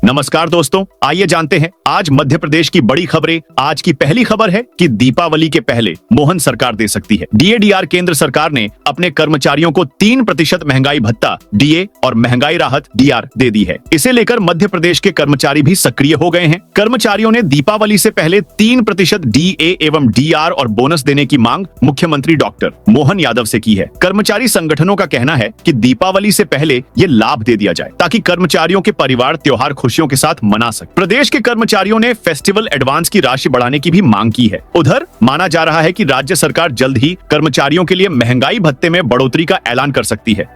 नमस्कार दोस्तों, आइए जानते हैं आज मध्य प्रदेश की बड़ी खबरें। आज की पहली खबर है कि दीपावली के पहले मोहन सरकार दे सकती है। डीए केंद्र सरकार ने अपने कर्मचारियों को 3% महंगाई भत्ता डीए और महंगाई राहत डीआर दे दी है। इसे लेकर मध्य प्रदेश के कर्मचारी भी सक्रिय हो गए हैं। कर्मचारियों ने दीपावली से पहले 3% डीए एवं डीआर और बोनस देने की मांग मुख्यमंत्री डॉक्टर मोहन यादव से की है। कर्मचारी संगठनों का कहना है कि दीपावली से पहले ये लाभ दे दिया जाए ताकि कर्मचारियों के परिवार त्योहार खुशियों के साथ मना सके। प्रदेश के कर्मचारियों ने फेस्टिवल एडवांस की राशि बढ़ाने की भी मांग की है। उधर माना जा रहा है कि राज्य सरकार जल्द ही कर्मचारियों के लिए महंगाई भत्ते में बढ़ोतरी का ऐलान कर सकती है।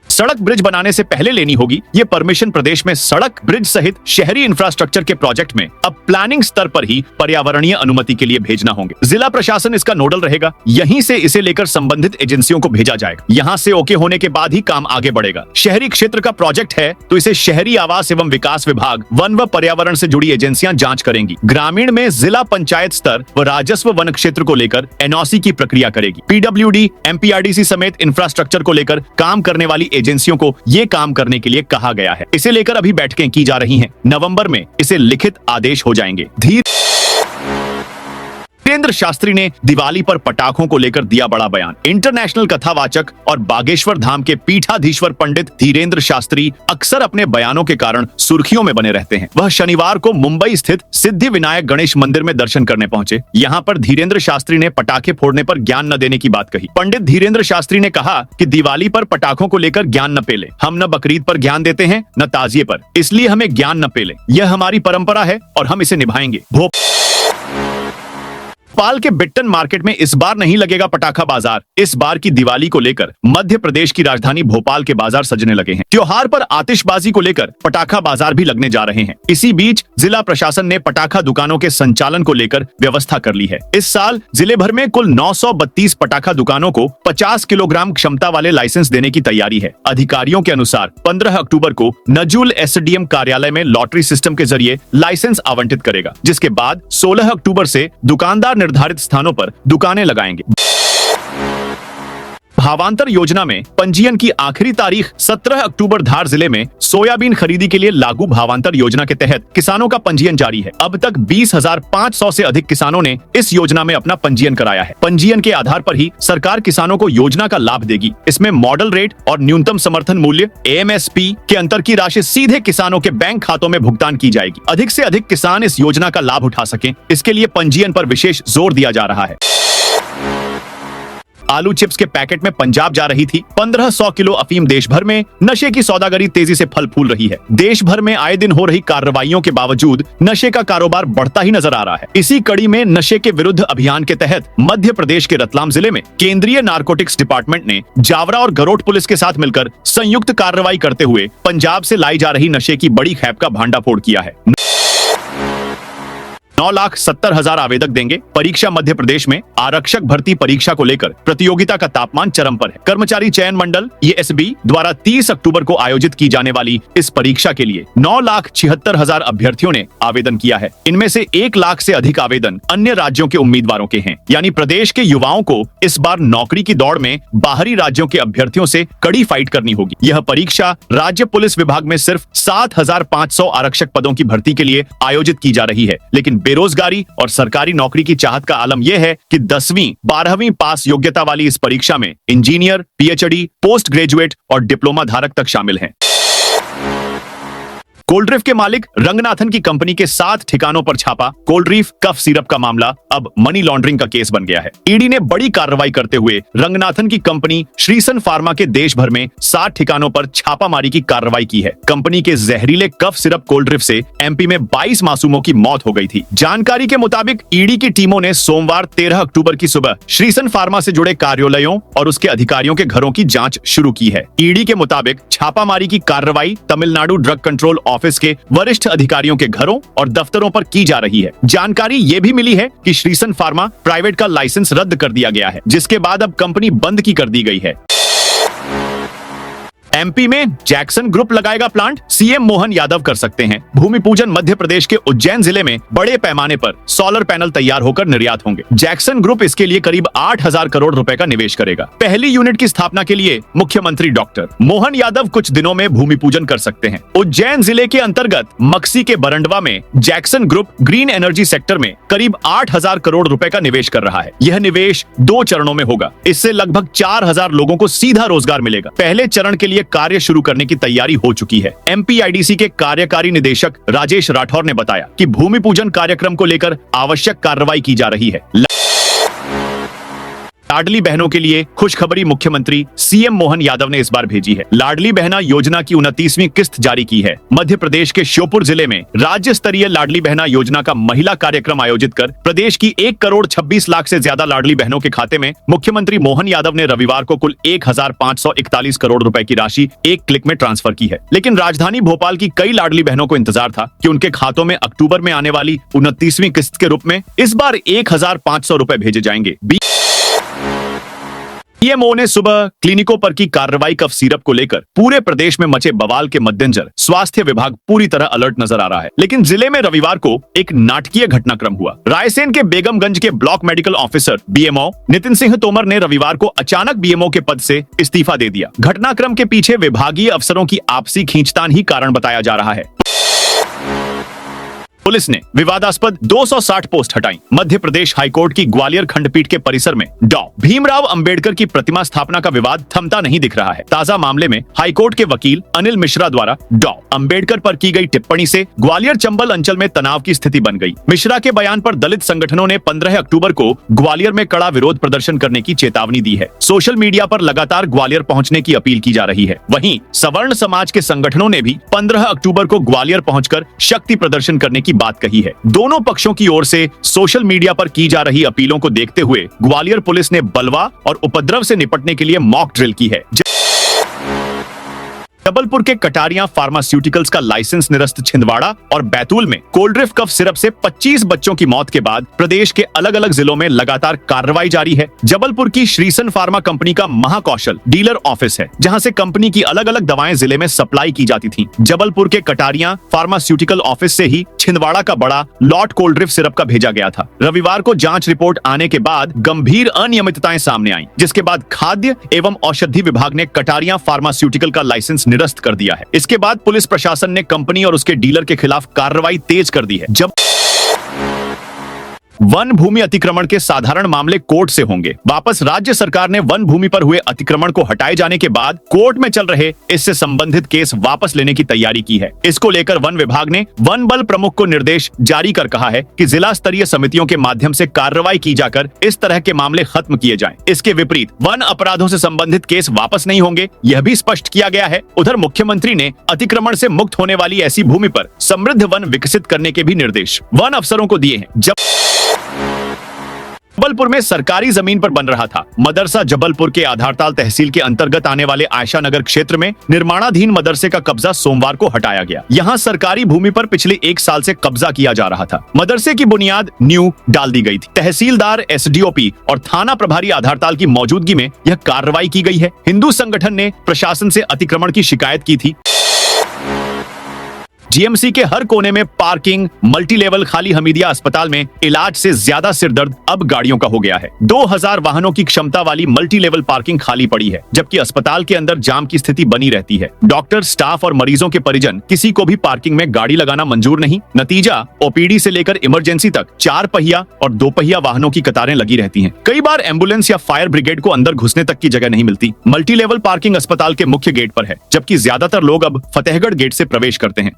सड़क ब्रिज बनाने से पहले लेनी होगी ये परमिशन। प्रदेश में सड़क ब्रिज सहित शहरी इंफ्रास्ट्रक्चर के प्रोजेक्ट में अब प्लानिंग स्तर पर ही पर्यावरणीय अनुमति के लिए भेजना होंगे। जिला प्रशासन इसका नोडल रहेगा। यहीं से इसे लेकर संबंधित एजेंसियों को भेजा जाएगा। यहां से ओके होने के बाद ही काम आगे बढ़ेगा। शहरी क्षेत्र का प्रोजेक्ट है तो इसे शहरी आवास एवं विकास विभाग, वन व पर्यावरण से जुड़ी एजेंसियां जांच करेंगी। ग्रामीण में जिला पंचायत स्तर व राजस्व वन क्षेत्र को लेकर एनओसी की प्रक्रिया करेगी। पीडब्ल्यूडी, एमपीआरडीसी समेत इंफ्रास्ट्रक्चर को लेकर काम करने वाली एजेंसियों को ये काम करने के लिए कहा गया है। इसे लेकर अभी बैठकें की जा रही हैं। नवंबर में इसे लिखित आदेश हो जाएंगे। धीरेन्द्र शास्त्री ने दिवाली पर पटाखों को लेकर दिया बड़ा बयान। इंटरनेशनल कथावाचक और बागेश्वर धाम के पीठाधीश्वर पंडित धीरेन्द्र शास्त्री अक्सर अपने बयानों के कारण सुर्खियों में बने रहते हैं। वह शनिवार को मुंबई स्थित सिद्धि विनायक गणेश मंदिर में दर्शन करने पहुंचे। यहां पर धीरेन्द्र शास्त्री ने पटाखे फोड़ने पर ज्ञान न देने की बात कही। पंडित धीरेन्द्र शास्त्री ने कहा कि दिवाली पर पटाखों को लेकर ज्ञान न पेले। हम न बकरीद पर ज्ञान देते हैं न ताजिए पर, इसलिए हमें ज्ञान न पेले। यह हमारी परंपरा है और हम इसे निभाएंगे। भोपाल के बिट्टन मार्केट में इस बार नहीं लगेगा पटाखा बाजार। इस बार की दिवाली को लेकर मध्य प्रदेश की राजधानी भोपाल के बाजार सजने लगे हैं। त्योहार पर आतिशबाजी को लेकर पटाखा बाजार भी लगने जा रहे हैं। इसी बीच जिला प्रशासन ने पटाखा दुकानों के संचालन को लेकर व्यवस्था कर ली है। इस साल जिले भर में कुल 932 पटाखा दुकानों को 50 किलोग्राम क्षमता वाले लाइसेंस देने की तैयारी है। अधिकारियों के अनुसार 15 अक्टूबर को नजूल एसडीएम कार्यालय में लॉटरी सिस्टम के जरिए लाइसेंस आवंटित करेगा, जिसके बाद 16 अक्टूबर से दुकानदार निर्धारित स्थानों पर दुकानें लगाएंगे। भावांतर योजना में पंजीयन की आखिरी तारीख 17 अक्टूबर। धार जिले में सोयाबीन खरीदी के लिए लागू भावांतर योजना के तहत किसानों का पंजीयन जारी है। अब तक 20,500 से अधिक किसानों ने इस योजना में अपना पंजीयन कराया है। पंजीयन के आधार पर ही सरकार किसानों को योजना का लाभ देगी। इसमें मॉडल रेट और न्यूनतम समर्थन मूल्य एमएसपी के अंतर की राशि सीधे किसानों के बैंक खातों में भुगतान की जाएगी। अधिक से अधिक किसान इस योजना का लाभ उठा सकें, इसके लिए पंजीयन पर विशेष जोर दिया जा रहा है। आलू चिप्स के पैकेट में पंजाब जा रही थी 1500 किलो अफीम। देश भर में नशे की सौदागरी तेजी से फल फूल रही है। देश भर में आए दिन हो रही कार्रवाइयों के बावजूद नशे का कारोबार बढ़ता ही नजर आ रहा है। इसी कड़ी में नशे के विरुद्ध अभियान के तहत मध्य प्रदेश के रतलाम जिले में केंद्रीय नारकोटिक्स डिपार्टमेंट ने जावरा और गरोट पुलिस के साथ मिलकर संयुक्त कार्रवाई करते हुए पंजाब से लाई जा रही नशे की बड़ी खेप का भांडाफोड़ किया है। 9,70,000 आवेदक देंगे परीक्षा। मध्य प्रदेश में आरक्षक भर्ती परीक्षा को लेकर प्रतियोगिता का तापमान चरम पर है। कर्मचारी चयन मंडल ईएसबी द्वारा 30 अक्टूबर को आयोजित की जाने वाली इस परीक्षा के लिए 9,76,000 अभ्यर्थियों ने आवेदन किया है। इनमें से 1 लाख से अधिक आवेदन अन्य राज्यों के उम्मीदवारों के हैं। यानी प्रदेश के युवाओं को इस बार नौकरी की दौड़ में बाहरी राज्यों के अभ्यर्थियों से कड़ी फाइट करनी होगी। यह परीक्षा राज्य पुलिस विभाग में सिर्फ 7,500 आरक्षक पदों की भर्ती के लिए आयोजित की जा रही है। लेकिन बेरोजगारी और सरकारी नौकरी की चाहत का आलम यह है कि 10वीं 12वीं पास योग्यता वाली इस परीक्षा में इंजीनियर, पीएचडी, पोस्ट ग्रेजुएट और डिप्लोमा धारक तक शामिल हैं। कोल्ड रीफ के मालिक रंगनाथन की कंपनी के 7 ठिकानों पर छापा। कोल्ड रीफ कफ सिरप का मामला अब मनी लॉन्ड्रिंग का केस बन गया है। ईडी ने बड़ी कार्रवाई करते हुए रंगनाथन की कंपनी श्रीसन फार्मा के देश भर में 7 ठिकानों पर छापामारी की कार्रवाई की है। कंपनी के जहरीले कफ सिरप कोल्ड रीफ से एमपी में 22 मासूमों की मौत हो गई थी। जानकारी के मुताबिक ईडी की टीमों ने सोमवार 13 अक्टूबर की सुबह श्रीसन फार्मा से जुड़े कार्यालयों और उसके अधिकारियों के घरों की जांच शुरू की है। ईडी के मुताबिक छापामारी की कार्रवाई तमिलनाडु ड्रग कंट्रोल ऑफिस के वरिष्ठ अधिकारियों के घरों और दफ्तरों पर की जा रही है। जानकारी ये भी मिली है कि श्रीसन फार्मा प्राइवेट का लाइसेंस रद्द कर दिया गया है, जिसके बाद अब कंपनी बंद की कर दी गई है। एमपी में जैक्सन ग्रुप लगाएगा प्लांट, सीएम मोहन यादव कर सकते हैं भूमि पूजन। मध्य प्रदेश के उज्जैन जिले में बड़े पैमाने पर सोलर पैनल तैयार होकर निर्यात होंगे। जैक्सन ग्रुप इसके लिए करीब 8,000 करोड़ रुपए का निवेश करेगा। पहली यूनिट की स्थापना के लिए मुख्यमंत्री डॉक्टर मोहन यादव कुछ दिनों में भूमि पूजन कर सकते हैं। उज्जैन जिले के अंतर्गत मक्सी के बरंडवा में Jackson group green energy sector में करीब 8,000 करोड़ रुपए का निवेश कर रहा है। यह निवेश 2 चरणों में होगा। इससे लगभग 4,000 लोगों को सीधा रोजगार मिलेगा। पहले चरण के लिए कार्य शुरू करने की तैयारी हो चुकी है। एमपीआईडीसी के कार्यकारी निदेशक राजेश राठौर ने बताया कि भूमि पूजन कार्यक्रम को लेकर आवश्यक कार्रवाई की जा रही है। लाडली बहनों के लिए खुशखबरी मुख्यमंत्री सीएम मोहन यादव ने इस बार भेजी है। लाडली बहना योजना की 29वीं किस्त जारी की है। मध्य प्रदेश के श्योपुर जिले में राज्य स्तरीय लाडली बहना योजना का महिला कार्यक्रम आयोजित कर प्रदेश की 1 करोड़ 26 लाख से ज्यादा लाडली बहनों के खाते में मुख्यमंत्री मोहन यादव ने रविवार को कुल 1,541 करोड़ रुपए की राशि एक क्लिक में ट्रांसफर की है। लेकिन राजधानी भोपाल की कई लाडली बहनों को इंतजार था कि उनके खातों में अक्टूबर में आने वाली 29वीं किस्त के रूप में इस बार 1,500 रुपए भेजे जाएंगे। पीएमओ ने सुबह क्लिनिकों पर की कार्रवाई कफ सिरप को लेकर पूरे प्रदेश में मचे बवाल के मद्देनजर स्वास्थ्य विभाग पूरी तरह अलर्ट नजर आ रहा है। लेकिन जिले में रविवार को एक नाटकीय घटनाक्रम हुआ। रायसेन के बेगमगंज के block medical officer BMO Nitin Singh Tomar ने रविवार को अचानक बीएमओ के पद से इस्तीफा दे दिया। घटनाक्रम के पीछे विभागीय अफसरों की आपसी खींचतान ही कारण बताया जा रहा है। पुलिस ने विवादास्पद 260 पोस्ट हटाई। मध्य प्रदेश हाईकोर्ट की ग्वालियर खंडपीठ के परिसर में डॉ भीमराव अंबेडकर की प्रतिमा स्थापना का विवाद थमता नहीं दिख रहा है। ताजा मामले में हाईकोर्ट के वकील अनिल मिश्रा द्वारा डॉ अंबेडकर पर की गई टिप्पणी से ग्वालियर चंबल अंचल में तनाव की स्थिति बन गई। मिश्रा के बयान पर दलित संगठनों ने 15 अक्टूबर को ग्वालियर में कड़ा विरोध प्रदर्शन करने की चेतावनी दी है। सोशल मीडिया पर लगातार ग्वालियर पहुंचने की अपील की जा रही है। वहीं सवर्ण समाज के संगठनों ने भी 15 अक्टूबर को ग्वालियर पहुंचकर शक्ति प्रदर्शन करने की बात कही है। दोनों पक्षों की ओर से सोशल मीडिया पर की जा रही अपीलों को देखते हुए ग्वालियर पुलिस ने बलवा और उपद्रव से निपटने के लिए मॉक ड्रिल की है। जबलपुर के कटारिया फार्मास्यूटिकल्स का लाइसेंस निरस्त छिंदवाड़ा और बैतूल में कोल्ड्रिफ कफ सिरप से 25 बच्चों की मौत के बाद प्रदेश के अलग अलग जिलों में लगातार कार्रवाई जारी है। जबलपुर की श्रीसन फार्मा कंपनी का महाकौशल डीलर ऑफिस है, जहां से कंपनी की अलग अलग दवाएं जिले में सप्लाई की जाती थीं। जबलपुर के कटारिया फार्मास्यूटिकल ऑफिस से ही छिंदवाड़ा का बड़ा लॉट कोल्ड्रिफ सिरप का भेजा गया था। रविवार को जांच रिपोर्ट आने के बाद गंभीर अनियमितताएं सामने आई, जिसके बाद खाद्य एवं औषधि विभाग ने कटारिया फार्मास्यूटिकल का लाइसेंस निरस्त कर दिया है। इसके बाद पुलिस प्रशासन ने कंपनी और उसके डीलर के खिलाफ कार्रवाई तेज कर दी है। जब वन भूमि अतिक्रमण के साधारण मामले कोर्ट से होंगे वापस। राज्य सरकार ने वन भूमि पर हुए अतिक्रमण को हटाए जाने के बाद कोर्ट में चल रहे इससे संबंधित केस वापस लेने की तैयारी की है। इसको लेकर वन विभाग ने वन बल प्रमुख को निर्देश जारी कर कहा है कि जिला स्तरीय समितियों के माध्यम से कार्रवाई की जाकर इस तरह के मामले खत्म किए जाएं। इसके विपरीत वन अपराधों से संबंधित केस वापस नहीं होंगे, यह भी स्पष्ट किया गया है। उधर मुख्यमंत्री ने अतिक्रमण से मुक्त होने वाली ऐसी भूमि पर समृद्ध वन विकसित करने के भी निर्देश वन अफसरों को दिए हैं। जबलपुर में सरकारी जमीन पर बन रहा था मदरसा। जबलपुर के आधारताल तहसील के अंतर्गत आने वाले आयशा नगर क्षेत्र में निर्माणाधीन मदरसे का कब्जा सोमवार को हटाया गया। यहां सरकारी भूमि पर पिछले 1 साल से कब्जा किया जा रहा था। मदरसे की बुनियाद न्यू डाल दी गई थी। तहसीलदार, एसडीओपी और थाना प्रभारी आधारताल की मौजूदगी में यह कार्रवाई की गई है। हिंदू संगठन ने प्रशासन से अतिक्रमण की शिकायत की थी। जीएमसी के हर कोने में पार्किंग, मल्टी लेवल खाली हमीदिया अस्पताल में इलाज से ज्यादा सिरदर्द अब गाड़ियों का हो गया है। 2000 वाहनों की क्षमता वाली मल्टी लेवल पार्किंग खाली पड़ी है, जबकि अस्पताल के अंदर जाम की स्थिति बनी रहती है। डॉक्टर, स्टाफ और मरीजों के परिजन किसी को भी पार्किंग में गाड़ी लगाना मंजूर नहीं। नतीजा, ओपीडी से लेकर इमरजेंसी तक 4 पहिया और 2 पहिया वाहनों की कतारें लगी रहती हैं। कई बार एम्बुलेंस या फायर ब्रिगेड को अंदर घुसने तक की जगह नहीं मिलती। मल्टी लेवल पार्किंग अस्पताल के मुख्य गेट पर है, जबकि ज्यादातर लोग अब फतेहगढ़ गेट से प्रवेश करते हैं।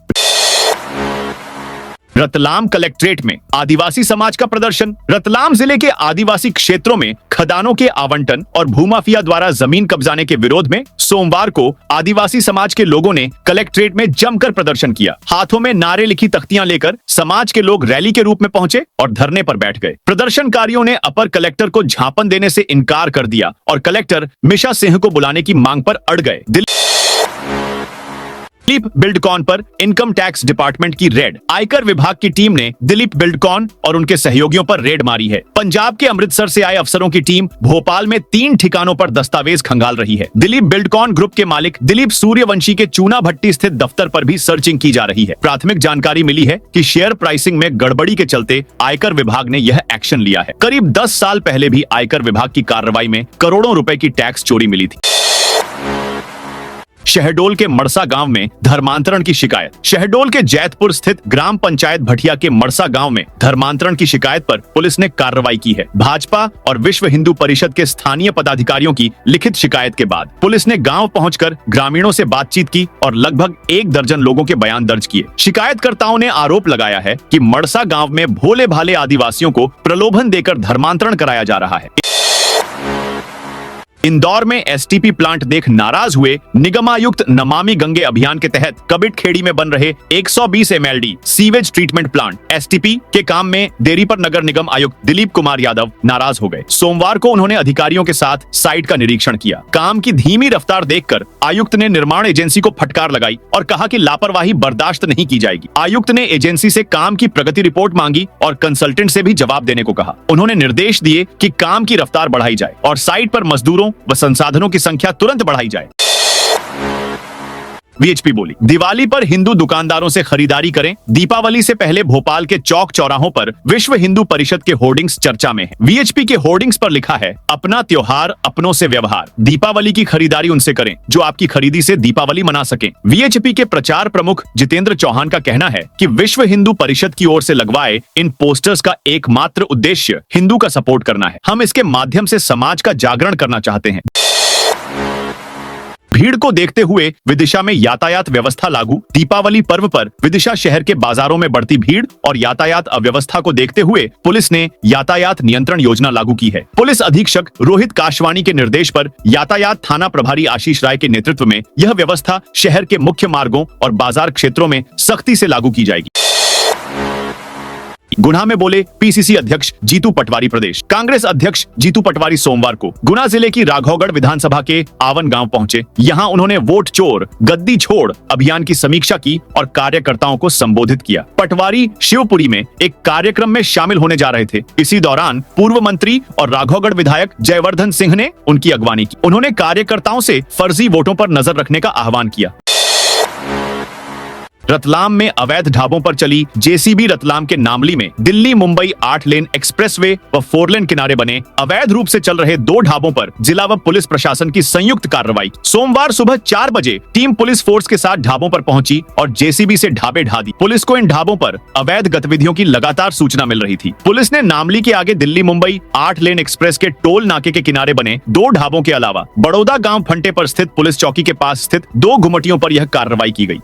रतलाम कलेक्ट्रेट में आदिवासी समाज का प्रदर्शन। रतलाम जिले के आदिवासी क्षेत्रों में खदानों के आवंटन और भूमाफिया द्वारा जमीन कब्जाने के विरोध में सोमवार को आदिवासी समाज के लोगों ने कलेक्ट्रेट में जमकर प्रदर्शन किया। हाथों में नारे लिखी तख्तियां लेकर समाज के लोग रैली के रूप में पहुंचे और धरने पर बैठ गए। प्रदर्शनकारियों ने अपर कलेक्टर को झांपन देने से इनकार कर दिया और कलेक्टर मिशा सिंह को बुलाने की मांग पर अड़ गए। दिलीप बिल्डकॉन पर इनकम टैक्स डिपार्टमेंट की रेड। आयकर विभाग की टीम ने दिलीप बिल्डकॉन और उनके सहयोगियों पर रेड मारी है। पंजाब के अमृतसर से आए अफसरों की टीम भोपाल में 3 ठिकानों पर दस्तावेज खंगाल रही है। दिलीप बिल्डकॉन ग्रुप के मालिक दिलीप सूर्यवंशी के चूना भट्टी स्थित दफ्तर पर भी सर्चिंग की जा रही है। प्राथमिक जानकारी मिली है कि शेयर प्राइसिंग में गड़बड़ी के चलते आयकर विभाग ने यह एक्शन लिया है। करीब 10 साल पहले भी आयकर विभाग की कार्रवाई में करोड़ों रुपए की टैक्स चोरी मिली थी। शहडोल के मड़सा गांव में धर्मांतरण की शिकायत। शहडोल के जैतपुर स्थित ग्राम पंचायत भटिया के मड़सा गांव में धर्मांतरण की शिकायत पर पुलिस ने कार्रवाई की है। भाजपा और विश्व हिंदू परिषद के स्थानीय पदाधिकारियों की लिखित शिकायत के बाद पुलिस ने गांव पहुंचकर ग्रामीणों से बातचीत की और लगभग 1 दर्जन लोगों के बयान दर्ज किए। शिकायतकर्ताओं ने आरोप लगाया है कि मड़सा गांव में भोले भाले आदिवासियों को प्रलोभन देकर धर्मांतरण कराया जा रहा है। इंदौर में एसटीपी प्लांट देख नाराज हुए निगमायुक्त नमामि गंगे अभियान के तहत कबिट खेड़ी में बन रहे 120 MLD sewage treatment plant STP के काम में देरी पर नगर निगम आयुक्त दिलीप कुमार यादव नाराज हो गए। सोमवार को उन्होंने अधिकारियों के साथ साइट का निरीक्षण किया। काम की धीमी रफ्तार देखकर आयुक्त ने निर्माण एजेंसी को फटकार लगाई और कहा कि लापरवाही बर्दाश्त नहीं की जाएगी। आयुक्त ने एजेंसी से काम की प्रगति रिपोर्ट मांगी और कंसल्टेंट से भी जवाब देने को कहा। उन्होंने निर्देश दिए कि काम की रफ्तार बढ़ाई जाए और साइट पर मजदूरों व संसाधनों की संख्या तुरंत बढ़ाई जाए। वीएचपी बोली, दिवाली पर हिंदू दुकानदारों से खरीदारी करें। दीपावली से पहले भोपाल के चौक चौराहों पर विश्व हिंदू परिषद के होर्डिंग्स चर्चा में है। वीएचपी के होर्डिंग्स पर लिखा है, अपना त्योहार अपनों से व्यवहार। दीपावली की खरीदारी उनसे करें जो आपकी खरीदी से दीपावली मना सकें। वीएचपी के प्रचार प्रमुख जितेंद्र चौहान का कहना है कि विश्व हिंदू परिषद की ओर से लगवाए इन पोस्टर्स का एकमात्र उद्देश्य हिंदू का सपोर्ट करना है। हम इसके माध्यम से समाज का जागरण करना चाहते हैं। भीड़ को देखते हुए विदिशा में यातायात व्यवस्था लागू। दीपावली पर्व पर विदिशा शहर के बाजारों में बढ़ती भीड़ और यातायात अव्यवस्था को देखते हुए पुलिस ने यातायात नियंत्रण योजना लागू की है। पुलिस अधीक्षक रोहित काशवाणी के निर्देश पर यातायात थाना प्रभारी आशीष राय के नेतृत्व में यह व्यवस्था शहर के मुख्य मार्गों और बाजार क्षेत्रों में सख्ती से लागू की जाएगी। गुना में बोले पीसीसी अध्यक्ष जीतू पटवारी। प्रदेश कांग्रेस अध्यक्ष जीतू पटवारी सोमवार को गुना जिले की राघौगढ़ विधानसभा के आवन गांव पहुंचे। यहां उन्होंने वोट चोर गद्दी छोड़ अभियान की समीक्षा की और कार्यकर्ताओं को संबोधित किया। पटवारी शिवपुरी में एक कार्यक्रम में शामिल होने जा रहे थे। इसी दौरान पूर्व मंत्री और राघौगढ़ विधायक जयवर्धन सिंह ने उनकी अगवानी की। उन्होंने कार्यकर्ताओं से फर्जी वोटों पर नजर रखने का आह्वान किया। रतलाम में अवैध ढाबों पर चली जेसीबी रतलाम के नामली में दिल्ली मुंबई 8 लेन एक्सप्रेसवे व 4 लेन किनारे बने अवैध रूप से चल रहे 2 ढाबों पर जिला व पुलिस प्रशासन की संयुक्त कार्रवाई। सोमवार सुबह 4 बजे टीम पुलिस फोर्स के साथ ढाबों पर पहुंची और जेसीबी से ढाबे ढा दी। पुलिस को इन ढाबों पर अवैध गतिविधियों की लगातार सूचना मिल रही थी। पुलिस ने नामली के आगे दिल्ली मुंबई 8 लेन एक्सप्रेस के टोल नाके के किनारे बने 2 ढाबों के अलावा बड़ौदा गांव फंटे पर स्थित पुलिस चौकी के पास स्थित 2 घुमटियों पर यह कार्रवाई की गई।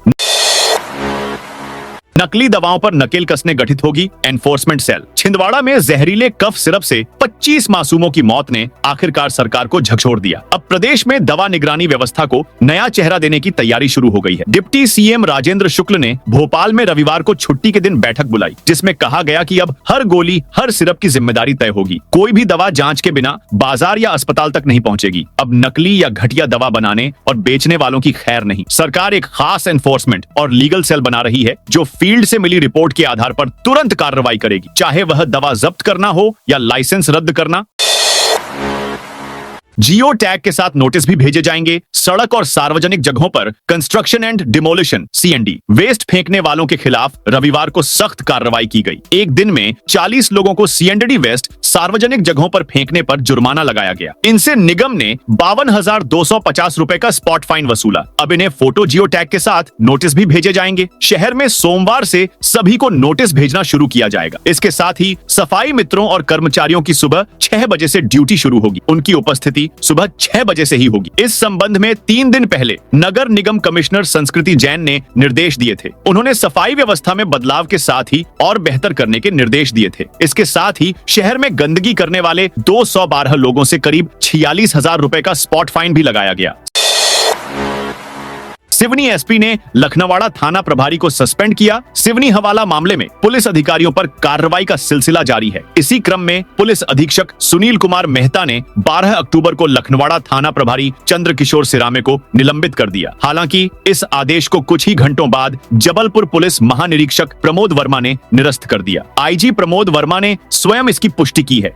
नकली दवाओं पर नकेल कसने गठित होगी एनफोर्समेंट सेल। छिंदवाड़ा में जहरीले कफ सिरप से 25 मासूमों की मौत ने आखिरकार सरकार को झकझोर दिया। अब प्रदेश में दवा निगरानी व्यवस्था को नया चेहरा देने की तैयारी शुरू हो गई है। डिप्टी सीएम राजेंद्र शुक्ल ने भोपाल में रविवार को छुट्टी के दिन बैठक बुलाई, जिसमें कहा गया कि अब हर गोली हर सिरप की जिम्मेदारी तय होगी। कोई भी दवा जांच के बिना बाजार या अस्पताल तक नहीं पहुंचेगी। अब नकली या घटिया दवा बनाने और बेचने वालों की खैर नहीं। सरकार एक खास एनफोर्समेंट और लीगल सेल बना रही है जो फील्ड से मिली रिपोर्ट के आधार पर तुरंत कार्रवाई करेगी, चाहे वह दवा जब्त करना हो या लाइसेंस रद्द करना। जियो टैग के साथ नोटिस भी भेजे जाएंगे। सड़क और सार्वजनिक जगहों पर construction and demolition CND waste फेंकने वालों के खिलाफ रविवार को सख्त कार्रवाई की गई। एक दिन में 40 लोगों को सीएनडी वेस्ट सार्वजनिक जगहों पर फेंकने पर जुर्माना लगाया गया। इनसे निगम ने 52,250 रुपए का स्पॉट फाइन वसूला। अब इन्हें फोटो जियो टैग के साथ नोटिस भी भेजे जाएंगे। शहर में सोमवार से सभी को नोटिस भेजना शुरू किया जाएगा। इसके साथ ही सफाई मित्रों और कर्मचारियों की सुबह 6 बजे से ड्यूटी शुरू होगी। उनकी उपस्थिति सुबह 6 बजे से ही होगी। इस संबंध में 3 दिन पहले नगर निगम कमिश्नर संस्कृति जैन ने निर्देश दिए थे। उन्होंने सफाई व्यवस्था में बदलाव के साथ ही और बेहतर करने के निर्देश दिए थे। इसके साथ ही शहर में गंदगी करने वाले 212 लोगों से करीब 46,000 रुपए का स्पॉट फाइन भी लगाया गया। सिवनी एसपी ने लखनवाड़ा थाना प्रभारी को सस्पेंड किया। सिवनी हवाला मामले में पुलिस अधिकारियों पर कार्रवाई का सिलसिला जारी है। इसी क्रम में पुलिस अधीक्षक सुनील कुमार मेहता ने 12 अक्टूबर को लखनवाड़ा थाना प्रभारी चंद्रकिशोर सिरामे को निलंबित कर दिया। हालांकि इस आदेश को कुछ ही घंटों बाद जबलपुर पुलिस महानिरीक्षक प्रमोद वर्मा ने निरस्त कर दिया। आईजी प्रमोद वर्मा ने स्वयं इसकी पुष्टि की है।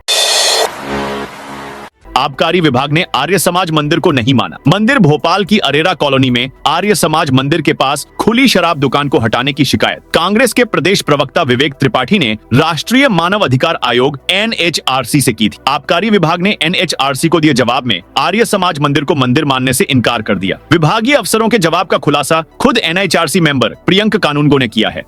आबकारी विभाग ने आर्य समाज मंदिर को नहीं माना। मंदिर भोपाल की अरेरा कॉलोनी में आर्य समाज मंदिर के पास खुली शराब दुकान को हटाने की शिकायत कांग्रेस के प्रदेश प्रवक्ता विवेक त्रिपाठी ने राष्ट्रीय मानव अधिकार आयोग NHRC से की थी। आबकारी विभाग ने NHRC को दिए जवाब में आर्य समाज मंदिर को मंदिर मानने से इनकार कर दिया। विभागीय अफसरों के जवाब का खुलासा खुद NHRC मेंबर प्रियंक कानूनगो ने किया है।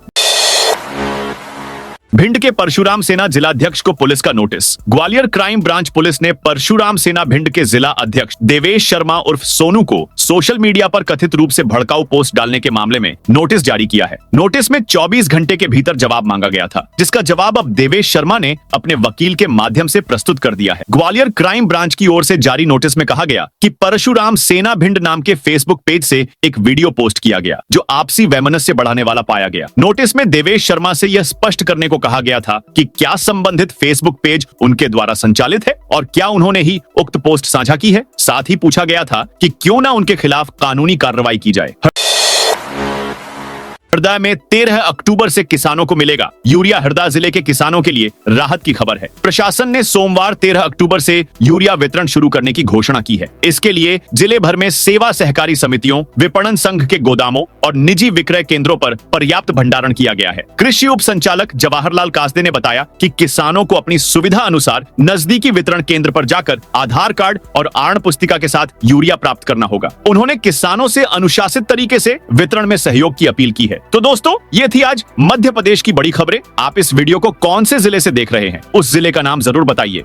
भिंड के परशुराम सेना जिलाध्यक्ष को पुलिस का notice. Gwalior crime branch police ने परशुराम सेना भिंड के जिला अध्यक्ष देवेश शर्मा उर्फ सोनू को सोशल मीडिया पर कथित रूप से भड़काऊ पोस्ट डालने के मामले में नोटिस जारी किया है। नोटिस में 24 घंटे के भीतर जवाब मांगा गया था, जिसका जवाब अब देवेश शर्मा ने अपने वकील के माध्यम से प्रस्तुत कर दिया है। ग्वालियर क्राइम ब्रांच की ओर से जारी नोटिस में कहा गया कि परशुराम सेना भिंड नाम के फेसबुक पेज से एक वीडियो पोस्ट किया गया जो आपसी वैमनस्य बढ़ाने वाला पाया गया। नोटिस में देवेश शर्मा से यह स्पष्ट करने को कहा गया था कि क्या संबंधित फेसबुक पेज उनके द्वारा संचालित है और क्या उन्होंने ही उक्त पोस्ट साझा की है। साथ ही पूछा गया था कि क्यों ना उनके खिलाफ कानूनी कार्रवाई की जाए। हरदा में 13 अक्टूबर से किसानों को मिलेगा यूरिया। हरदा जिले के किसानों के लिए राहत की खबर है। प्रशासन ने सोमवार 13 अक्टूबर से यूरिया वितरण शुरू करने की घोषणा की है। इसके लिए जिले भर में सेवा सहकारी समितियों, विपणन संघ के गोदामों और निजी विक्रय केंद्रों पर पर्याप्त भंडारण किया गया है। कृषि उप संचालक जवाहरलाल कासदे ने बताया कि किसानों को अपनी सुविधा अनुसार नजदीकी वितरण केंद्र पर जाकर आधार कार्ड और आर्ण पुस्तिका के साथ यूरिया प्राप्त करना होगा। उन्होंने किसानों से अनुशासित तरीके से वितरण में सहयोग की अपील की है। तो दोस्तों, ये थी आज मध्य प्रदेश की बड़ी खबरें। आप इस वीडियो को कौन से जिले से देख रहे हैं, उस जिले का नाम जरूर बताइए।